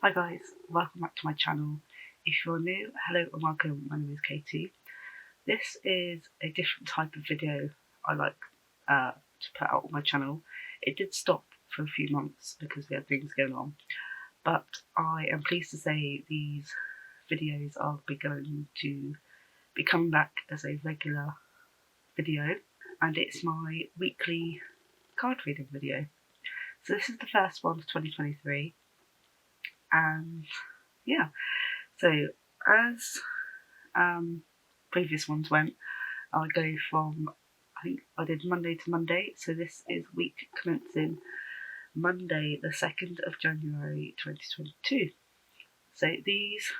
Hi guys, welcome back to my channel. If you're new, hello and welcome, my name is Katie. This is a different type of video I like to put out on my channel. It did stop for a few months because we had things going on, but I am pleased to say these videos are going to be coming back as a regular video, and it's my weekly card reading video. So this is the first one of 2023, and yeah, so as previous ones went, I go from, I think I did Monday to Monday, so this is week commencing Monday the 2nd of January 2022. So these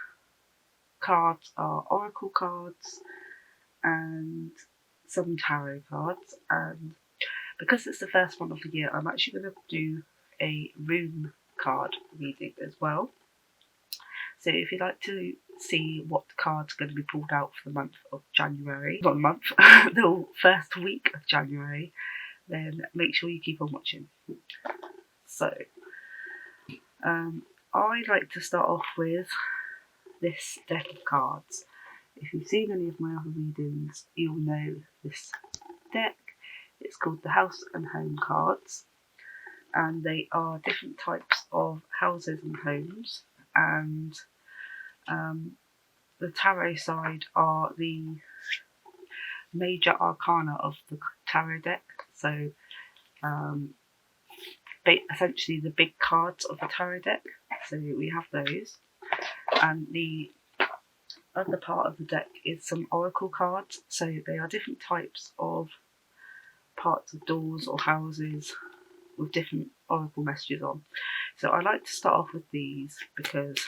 cards are oracle cards and some tarot cards, and because it's the first one of the year, I'm actually going to do a rune card reading as well. So if you'd like to see what cards are going to be pulled out for the month of January, not the month, the first week of January, then make sure you keep on watching. So, I like to start off with this deck of cards. If you've seen any of my other readings, you'll know this deck. It's called the House and Home cards, and they are different types of houses and homes, and the tarot side are the major arcana of the tarot deck. So essentially the big cards of the tarot deck. So we have those, and the other part of the deck is some oracle cards. So they are different types of parts of doors or houses with different oracle messages on. So I like to start off with these because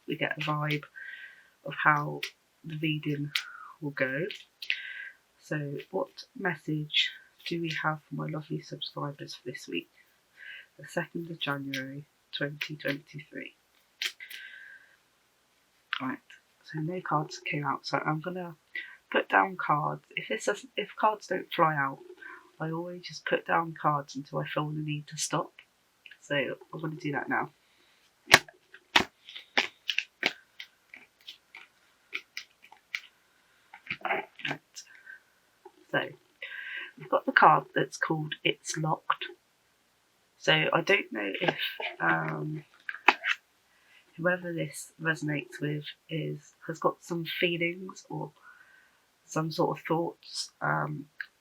we get a vibe of how the reading will go. So what message do we have for my lovely subscribers for this week, the 2nd of January 2023? Right, so no cards came out, so I'm gonna put down cards. If cards don't fly out, I always just put down cards until I feel the need to stop. So I'm going to do that now. Right. So we've got the card that's called It's Locked. So I don't know if whoever this resonates with has got some feelings or some sort of thoughts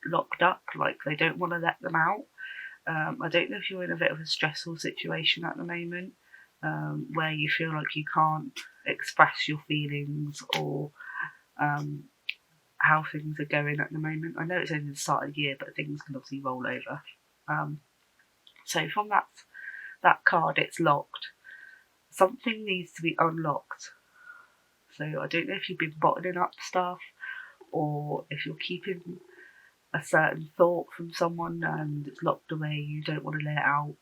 locked up, like they don't want to let them out. I don't know if you're in a bit of a stressful situation at the moment, where you feel like you can't express your feelings or how things are going at the moment. I know it's only the start of the year, but things can obviously roll over. So from that card, It's Locked, something needs to be unlocked. So I don't know if you've been bottling up stuff, or if you're keeping a certain thought from someone and it's locked away, you don't want to let it out.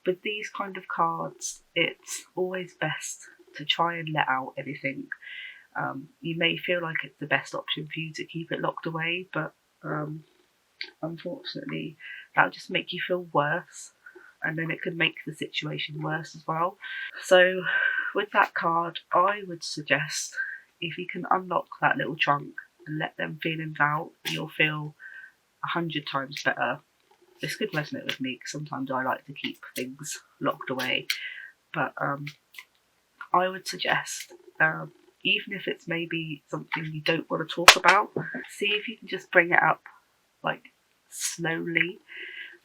With these kind of cards, it's always best to try and let out anything. You may feel like it's the best option for you to keep it locked away, but unfortunately that'll just make you feel worse, and then it could make the situation worse as well. So with that card, I would suggest if you can unlock that little trunk and let them feelings out, you'll feel 100 times better. This could resonate with me because sometimes I like to keep things locked away, but I would suggest, even if it's maybe something you don't want to talk about, see if you can just bring it up like slowly,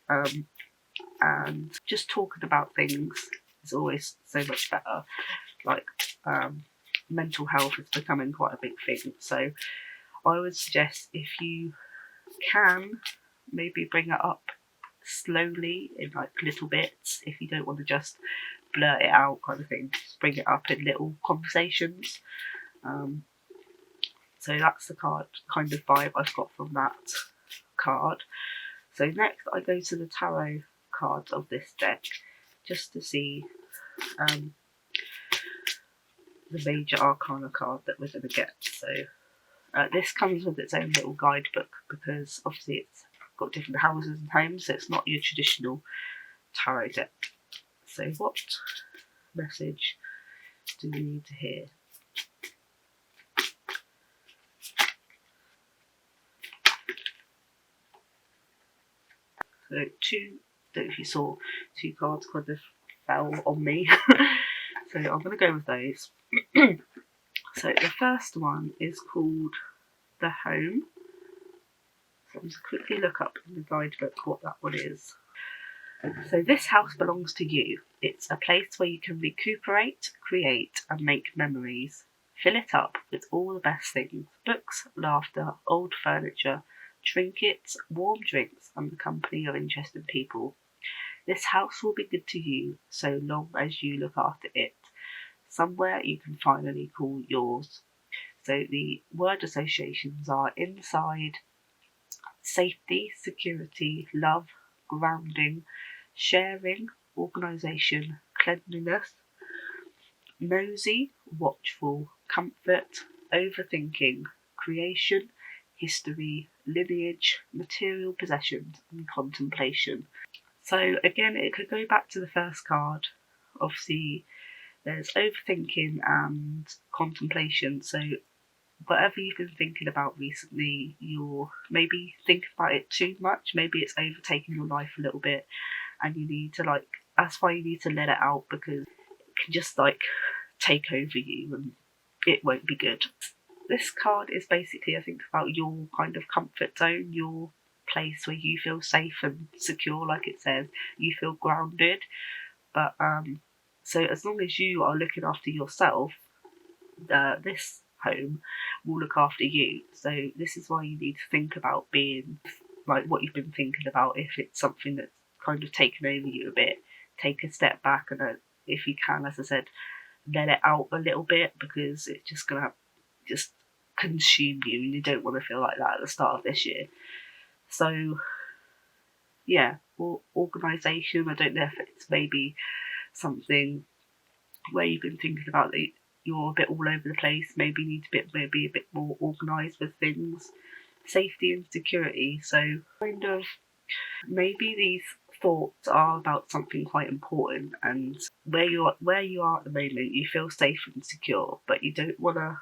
and just talking about things is always so much better. Like mental health is becoming quite a big thing, so I would suggest if you can maybe bring it up slowly in like little bits, if you don't want to just blurt it out kind of thing, just bring it up in little conversations. So that's the kind of vibe I've got from that card. So next I go to the tarot cards of this deck just to see the major arcana card that we're going to get. So this comes with its own little guidebook because obviously it's got different houses and homes, so it's not your traditional tarot deck. So what message do we need to hear? So two, don't know if you saw, two cards kind of fell on me. So I'm going to go with those. So the first one is called The Home. So I'm just quickly look up in the guidebook what that one is. So this house belongs to you. It's a place where you can recuperate, create and make memories. Fill it up with all the best things: books, laughter, old furniture, trinkets, warm drinks and the company of interesting people. This house will be good to you so long as you look after it. Somewhere you can finally call yours. So the word associations are inside, safety, security, love, grounding, sharing, organisation, cleanliness, nosy, watchful, comfort, overthinking, creation, history, lineage, material possessions, and contemplation. So again, it could go back to the first card. Obviously, there's overthinking and contemplation. So whatever you've been thinking about recently, you're maybe thinking about it too much. Maybe it's overtaking your life a little bit, and you need to that's why you need to let it out, because it can just take over you and it won't be good. This card is basically, I think, about your kind of comfort zone, your place where you feel safe and secure, like it says. You feel grounded. But so as long as you are looking after yourself, this home will look after you. So this is why you need to think about being what you've been thinking about. If it's something that's kind of taken over you a bit, take a step back and if you can, as I said, let it out a little bit, because it's just gonna just consume you, and you don't want to feel like that at the start of this year. So yeah, organisation. I don't know if it's maybe something where you've been thinking about that you're a bit all over the place. Maybe you need to be a bit more organised with things. Safety and security. So kind of maybe these thoughts are about something quite important, and where you are at the moment, you feel safe and secure, but you don't want to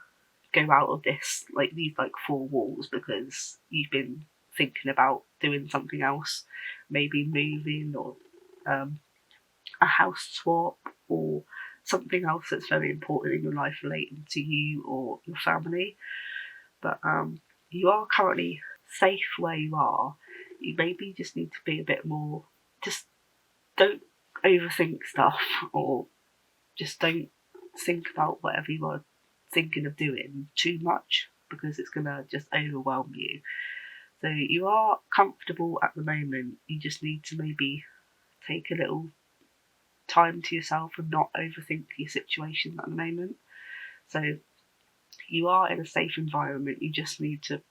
go out of these four walls because you've been thinking about doing something else, maybe moving or a house swap or something else that's very important in your life relating to you or your family. But you are currently safe where you are. You maybe just need to be a bit more, just don't overthink stuff, or just don't think about whatever you are thinking of doing too much, because it's going to just overwhelm you. So you are comfortable at the moment. You just need to maybe take a little time to yourself and not overthink your situation at the moment. So you are in a safe environment. You just need to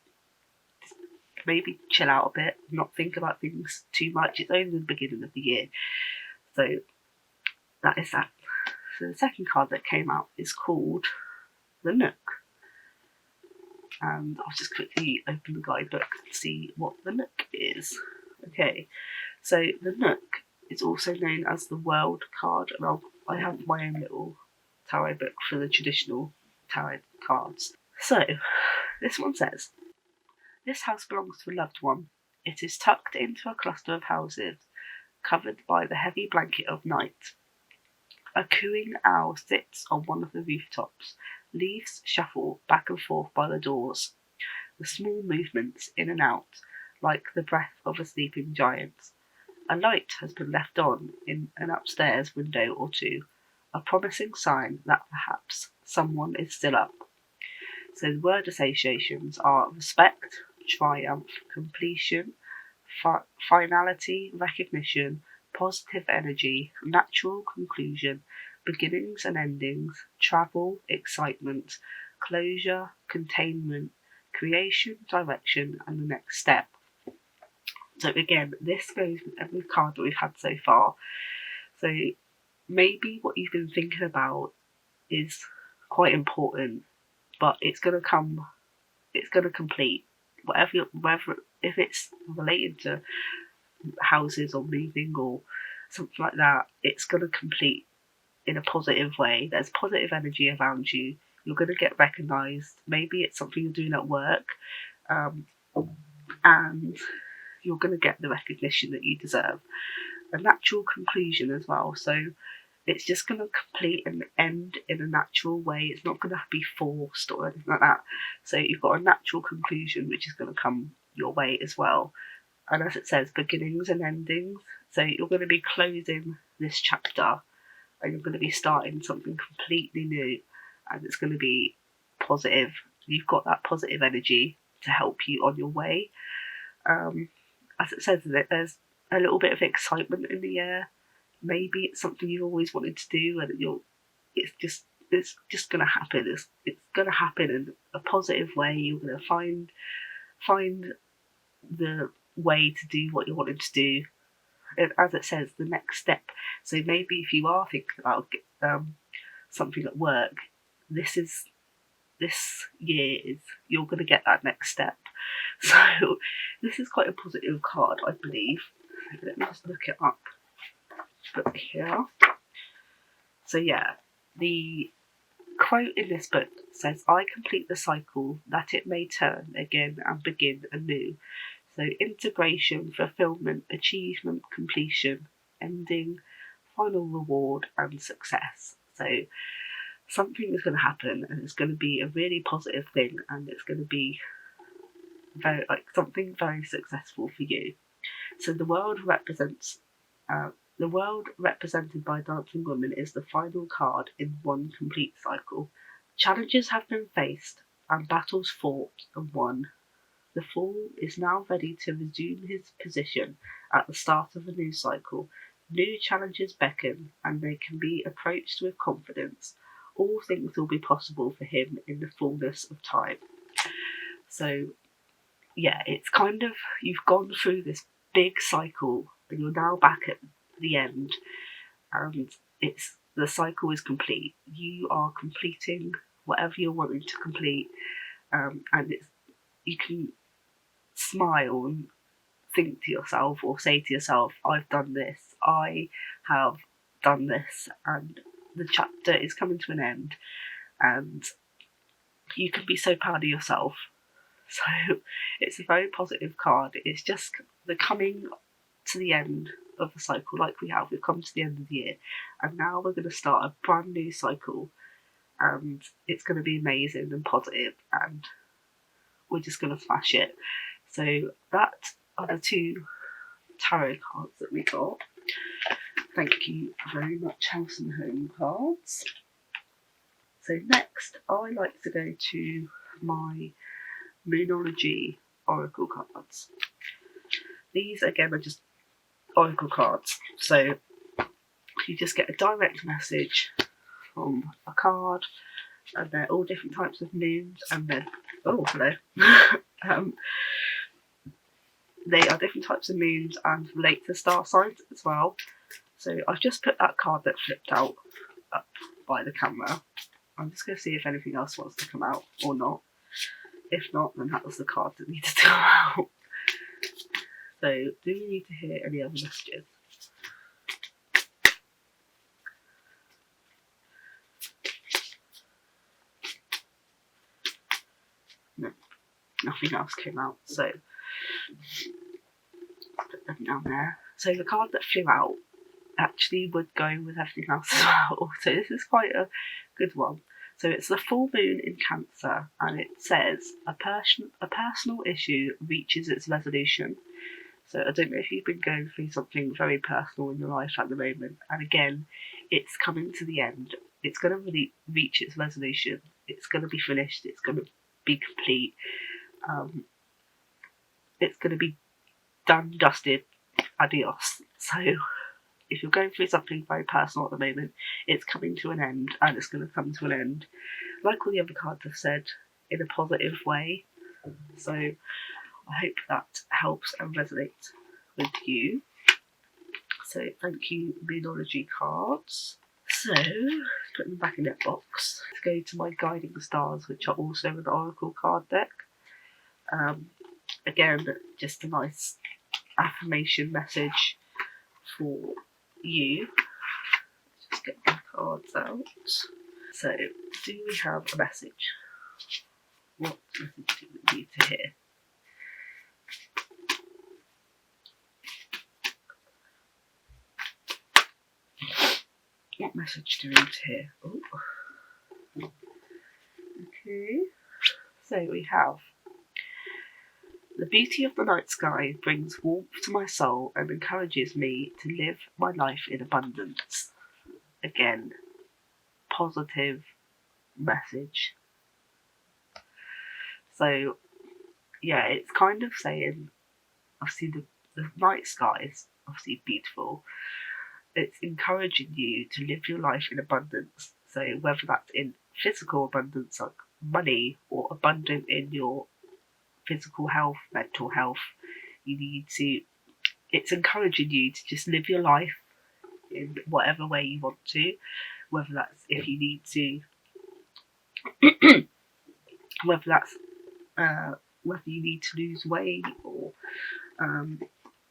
maybe chill out a bit, not think about things too much. It's only the beginning of the year. So that is that. So the second card that came out is called The Nook. And I'll just quickly open the guidebook and see what the Nook is. Okay, so the Nook is also known as the World card, and I have my own little tarot book for the traditional tarot cards. So this one says, this house belongs to a loved one. It is tucked into a cluster of houses, covered by the heavy blanket of night. A cooing owl sits on one of the rooftops. Leaves shuffle back and forth by the doors. The small movements in and out, like the breath of a sleeping giant. A light has been left on in an upstairs window or two, a promising sign that perhaps someone is still up. So the word associations are respect, triumph, completion, finality, recognition, positive energy, natural conclusion, beginnings and endings, travel, excitement, closure, containment, creation, direction, and the next step. So again, this goes with every card that we've had so far. So maybe what you've been thinking about is quite important, but it's going to complete. Whether if it's related to houses or moving or something like that, it's going to complete in a positive way. There's positive energy around you. You're going to get recognised. Maybe it's something you're doing at work, and you're going to get the recognition that you deserve. A natural conclusion as well. So it's just going to complete and end in a natural way. It's not going to be forced or anything like that. So you've got a natural conclusion which is going to come your way as well. And as it says, beginnings and endings. So you're going to be closing this chapter and you're going to be starting something completely new, and it's going to be positive. You've got that positive energy to help you on your way. As it says, there's a little bit of excitement in the air. Maybe it's something you've always wanted to do, and it's just going to happen. It's going to happen in a positive way. You're going to find the way to do what you wanted to do. And as it says, the next step. So maybe if you are thinking about something at work, this year is you're going to get that next step. So this is quite a positive card, I believe. Let me just look it up. But here. So yeah, the quote in this book says, "I complete the cycle that it may turn again and begin anew." So integration, fulfillment, achievement, completion, ending, final reward, and success. So something is going to happen, and it's going to be a really positive thing, and it's going to be something very successful for you. So the world represented by Dancing Woman is the final card in one complete cycle. Challenges have been faced and battles fought and won. The Fool is now ready to resume his position at the start of a new cycle. New challenges beckon, and they can be approached with confidence. All things will be possible for him in the fullness of time. So, yeah, it's kind of, you've gone through this big cycle, and you're now back at the end, and the cycle is complete. You are completing whatever you're wanting to complete, and you can smile and think to yourself or say to yourself, I've done this, I have done this, and the chapter is coming to an end, and you can be so proud of yourself. So it's a very positive card. It's just the coming to the end of the cycle. Like we've come to the end of the year, and now we're going to start a brand new cycle, and it's going to be amazing and positive, and we're just going to smash it. So that are the two tarot cards that we got. Thank you very much, House and Home cards. So next, I like to go to my Moonology Oracle cards. These, again, are just Oracle cards. So you just get a direct message from a card, and they're all different types of moons, and then, oh, hello. They are different types of moons and relate to star signs as well. So I've just put that card that flipped out up by the camera. I'm just going to see if anything else wants to come out or not. If not, then that was the card that needed to come out. So, do you need to hear any other messages? No, nothing else came out. So, put them down there. So the card that flew out actually would go with everything else as well. So this is quite a good one. So it's the full moon in Cancer, and it says a personal issue reaches its resolution. So I don't know if you've been going through something very personal in your life at the moment, and again, it's coming to the end. It's going to really reach its resolution. It's going to be finished. It's going to be complete. It's going to be done, dusted, adios. So if you're going through something very personal at the moment, it's coming to an end, and it's going to come to an end, like all the other cards have said, in a positive way. So I hope that helps and resonates with you. So thank you, Moonology cards. So put them back in that box. Let's go to my guiding stars, which are also an oracle card deck. Again, just a nice affirmation message for you. Just get my cards out. So, do we have a message? What message do we need to hear? What message do we need to hear? Oh. Okay. So we have: the beauty of the night sky brings warmth to my soul and encourages me to live my life in abundance. Again, positive message. So, yeah, it's kind of saying, obviously, the night sky is obviously beautiful. It's encouraging you to live your life in abundance. So, whether that's in physical abundance, like money, or abundant in your physical health, mental health, it's encouraging you to just live your life in whatever way you want to, whether that's if you need to, whether that's whether you need to lose weight, or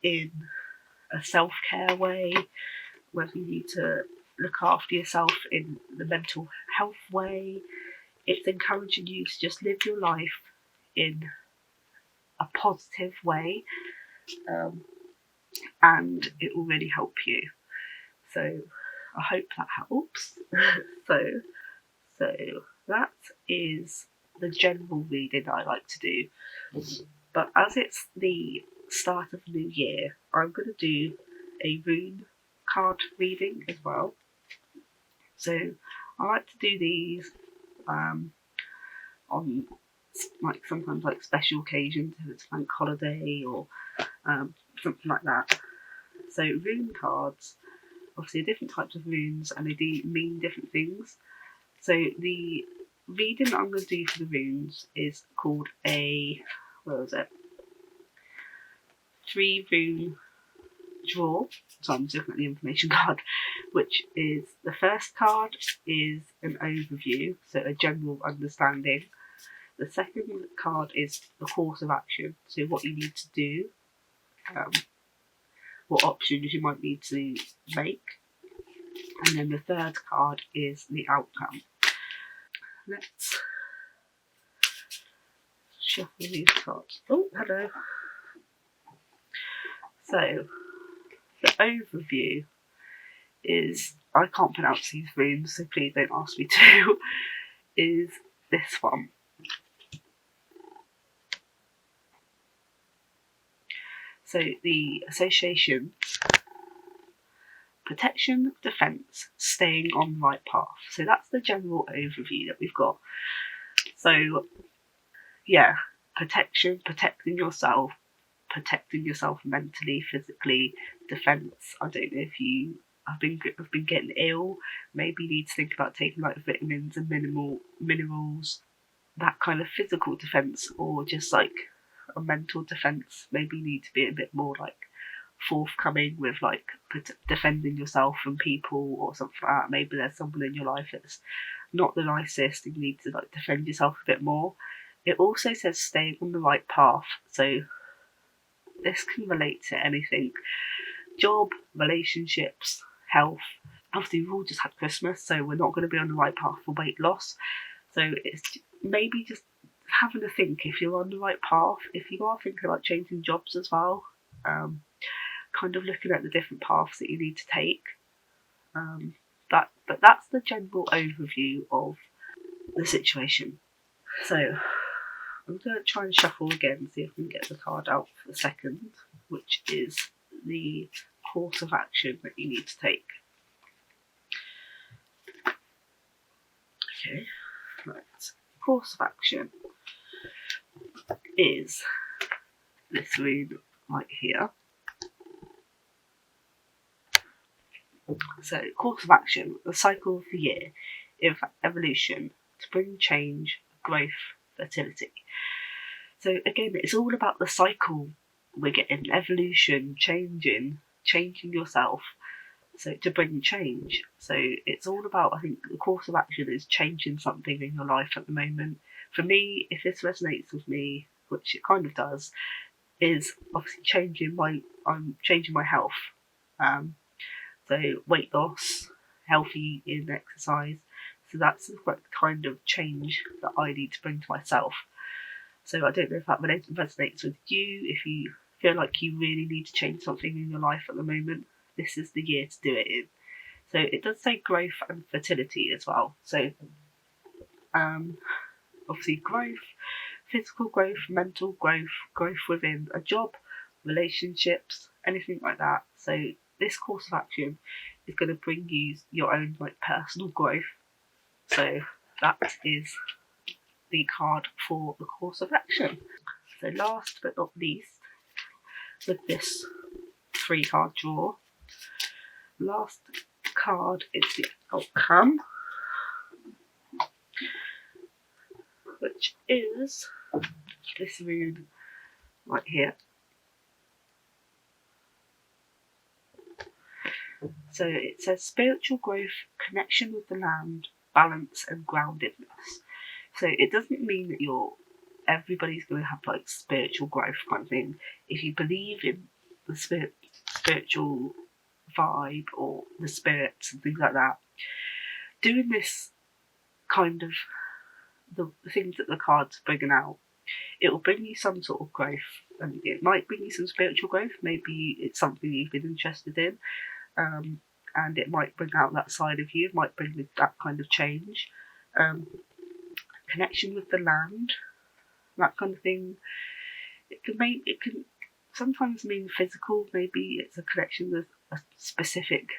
in a self-care way, whether you need to look after yourself in the mental health way. It's encouraging you to just live your life in a positive way, and it will really help you. So I hope that helps. so that is the general reading that I like to do. But as it's the start of the new year, I'm going to do a rune card reading as well. So I like to do these on sometimes special occasions, if it's bank holiday or something like that. So rune cards, obviously, are different types of runes, and they do mean different things. So the reading that I'm going to do for the runes is called a 3 rune draw. So I'm just looking at the information card, which is the first card is an overview, so a general understanding. The second card is the course of action, so what you need to do, what options you might need to make. And then the third card is the outcome. Let's shuffle these cards. Oh, hello. So, the overview is, I can't pronounce these runes, so please don't ask me to, is this one. So, the association: protection, defence, staying on the right path. So that's the general overview that we've got. So, yeah, protection, protecting yourself mentally, physically. Defence, I don't know if you have been getting ill, maybe you need to think about taking vitamins and minerals, that kind of physical defence, or just a mental defence. Maybe you need to be a bit more forthcoming with defending yourself from people or something like that. Maybe there's someone in your life that's not the nicest and you need to defend yourself a bit more. It also says staying on the right path, so this can relate to anything: job, relationships, health. Obviously we've all just had Christmas, so we're not going to be on the right path for weight loss. So it's maybe just having to think if you're on the right path, if you are thinking about changing jobs as well, kind of looking at the different paths that you need to take. But that's the general overview of the situation. So I'm going to try and shuffle again, see if we can get the card out for the second, which is the course of action that you need to take. Okay, right. Course of action is this rune right here. So, course of action: the cycle of the year, evolution, to bring change, growth, fertility. So again, it's all about the cycle. We're getting evolution, changing yourself, so to bring change. So it's all about, I think, the course of action is changing something in your life at the moment. For me, if this resonates with me, which it kind of does, is obviously changing my health. So weight loss, healthy eating, exercise. So that's the kind of change that I need to bring to myself. So I don't know if that resonates with you. If you feel like you really need to change something in your life at the moment, this is the year to do it in. So it does say growth and fertility as well. So obviously growth, physical growth, mental growth, growth within a job, relationships, anything like that. So this course of action is going to bring you your own personal growth. So that is the card for the course of action. So last but not least, with this 3-card draw, last card is the outcome, which is this rune right here. So it says spiritual growth, connection with the land, balance and groundedness. So it doesn't mean that everybody's going to have spiritual growth kind of thing. If you believe in the spiritual vibe or the spirits and things like that, doing this kind of the things that the cards are bringing out, it will bring you some sort of growth, and it might bring you some spiritual growth. Maybe it's something you've been interested in, and it might bring out that side of you. It might bring that kind of change, connection with the land, that kind of thing. It can sometimes mean physical. Maybe it's a connection with a specific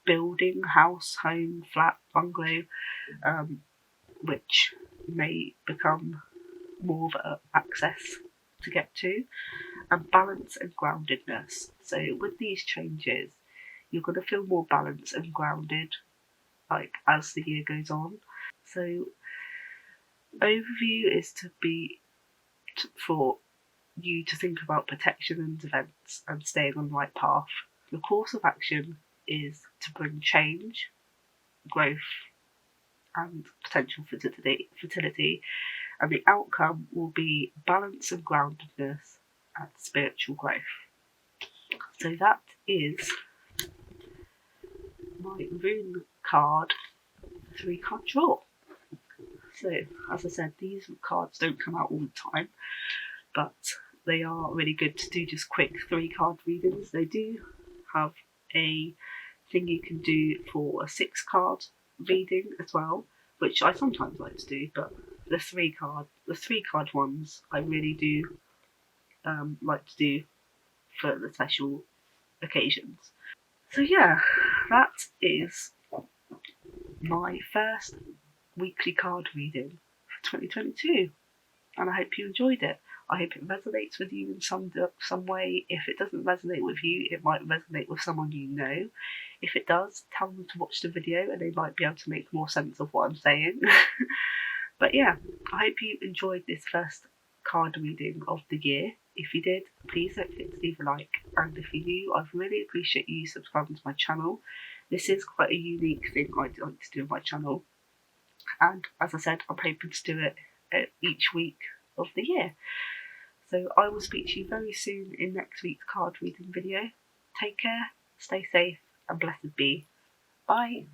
building, house, home, flat, bungalow, which may become more of an access to get to, and balance and groundedness. So with these changes, you're going to feel more balanced and grounded as the year goes on. So overview is for you to think about protection and defence and staying on the right path. The course of action is to bring change, growth and potential fertility, and the outcome will be balance and groundedness and spiritual growth. So that is my rune card 3-card draw. So as I said, these cards don't come out all the time, but they are really good to do just quick 3-card readings. They do have a thing you can do for a 6-card reading as well, which I sometimes like to do, but the 3-card ones I really do like to do for the special occasions. So yeah, that is my first weekly card reading for 2022, and I hope you enjoyed it. I hope it resonates with you in some way. If it doesn't resonate with you, it might resonate with someone you know. If it does, tell them to watch the video and they might be able to make more sense of what I'm saying. But yeah, I hope you enjoyed this first card reading of the year. If you did, please don't forget to leave a like, and if you're new, I'd really appreciate you subscribing to my channel. This is quite a unique thing I like to do on my channel, and as I said, I'm hoping to do it each week of the year. So I will speak to you very soon in next week's card reading video. Take care, stay safe and blessed be. Bye.